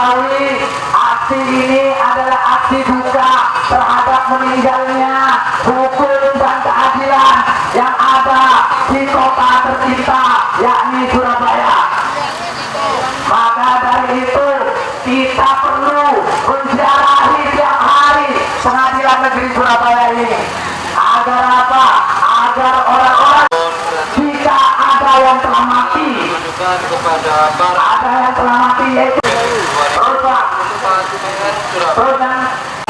diketahui aksi ini adalah aksi duka terhadap meninggalnya hukum dan keadilan yang ada di kota tercinta yakni Surabaya. Maka dari itu kita perlu menziarahi tiap hari pengadilan negeri Surabaya ini. Agar apa? Agar orang-orang jika ada yang telah mati, ada yang telah mati yaitu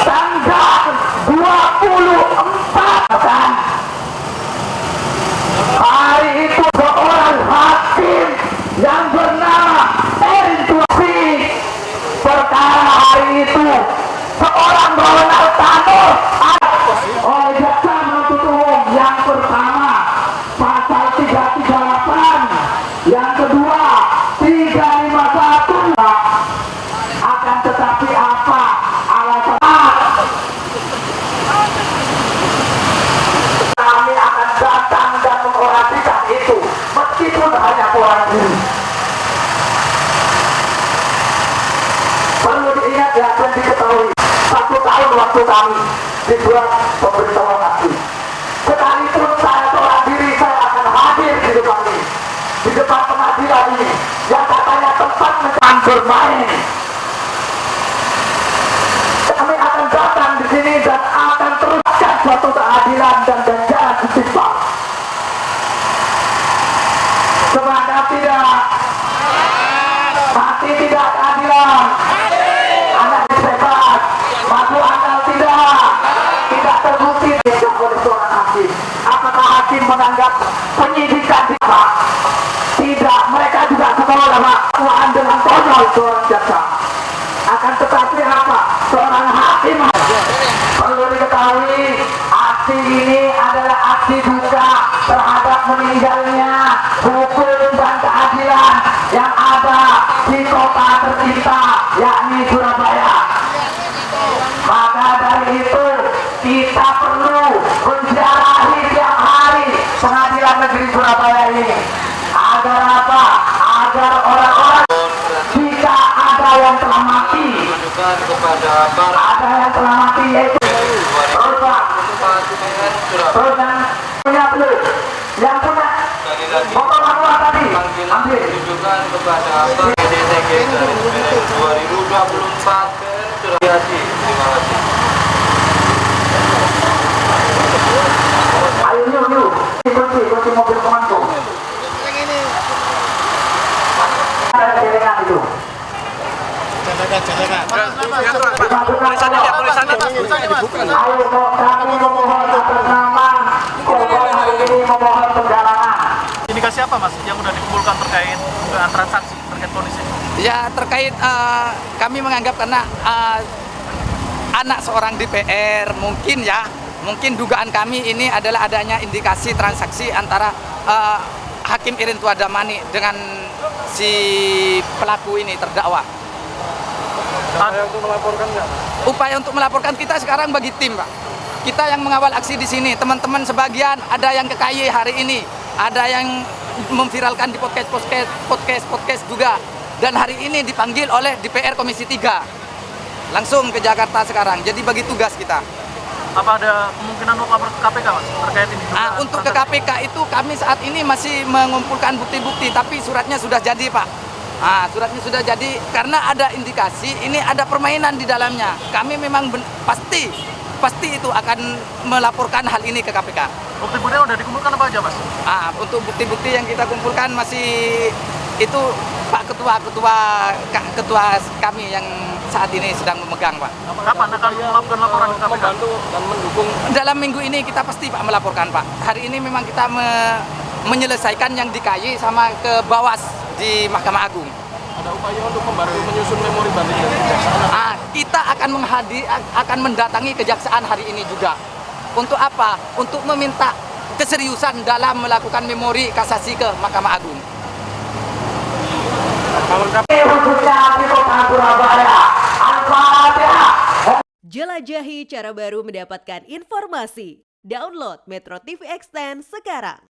tanggal 24 hari itu seorang hakim yang bernama Erintuasi perkara hari itu seorang Ronald Thanos oleh jaksa penuntut umum yang pertama pasal 338, yang kedua 351. Akan tetapi apa alasan kami akan datang dan mengorasikan itu meskipun hanya kurang diri. Perlu diingat ya, dan diketahui 1 tahun waktu kami dibuat pemberitahuan asli. Sekalipun saya seorang diri, saya akan hadir di depan ini, di depan pengadilan ini yang katanya tempat menjelang bermain. Kami akan datang di sini dan akan teruskan suatu keadilan dan ganjaran setimpal. Semangat tidak? Mati tidak keadilan? Anak bebas? Masuk akal tidak? Tidak terbukti oleh seorang hakim. Apakah hakim menganggap penyidikan tidak? Tidak, mereka juga sekolah dakwaan dengan konyol seorang jaksa. Akan tetapi apa? Seorang hakim perlu diketahui aksi ini adalah aksi duka terhadap meninggalnya hukum dan keadilan yang ada di kota tercinta yakni Surabaya. Maka dari itu kita perlu menziarahi tiap hari pengadilan negeri Surabaya ini. Agar apa? Agar orang-orang jika ada yang telah mati, ada yang telah mati yaitu terus yang punya belum, yang punya motor manual tadi ambil. Tunjukkan kepada DTG 2024 Surabaya. Terima kasih. Ayo yuk, kunci mobil komando. Ada jaringan itu. Ayo kami memohon atas nama korban hari ini memohon penggalangan. Indikasi apa mas yang sudah dikumpulkan terkait dugaan transaksi terkait kondisi? Ya terkait kami menganggap karena anak seorang DPR mungkin dugaan kami ini adalah adanya indikasi transaksi antara Hakim Irintua Damani dengan si pelaku ini terdakwa. Upaya untuk melaporkan nggak? Upaya untuk melaporkan kita sekarang bagi tim, Pak. Kita yang mengawal aksi di sini, teman-teman sebagian ada yang ke KY hari ini, ada yang memviralkan di podcast juga. Dan hari ini dipanggil oleh DPR Komisi 3. Langsung ke Jakarta sekarang. Jadi bagi tugas kita. Apa ada kemungkinan untuk lapor ke KPK mas terkait ini? Untuk ke KPK itu kami saat ini masih mengumpulkan bukti-bukti, tapi suratnya sudah jadi, Pak. Suratnya sudah jadi karena ada indikasi ini ada permainan di dalamnya. Kami memang pasti itu akan melaporkan hal ini ke KPK. Bukti-bukti yang sudah dikumpulkan apa aja mas? Untuk bukti-bukti yang kita kumpulkan masih itu Pak Ketua kami yang saat ini sedang memegang, Pak. Kapan akan melakukan laporan ke KPK? Dan mendukung. Dalam minggu ini kita pasti Pak melaporkan, Pak. Hari ini memang kita menyelesaikan yang di KY sama ke Bawas di Mahkamah Agung. Ada upaya untuk membantu menyusun memori banding dari kejaksaan. Kita akan mendatangi kejaksaan hari ini juga. Untuk apa? Untuk meminta keseriusan dalam melakukan memori kasasi ke Mahkamah Agung. Jelajahi cara baru mendapatkan informasi. Download Metro TV Extend sekarang.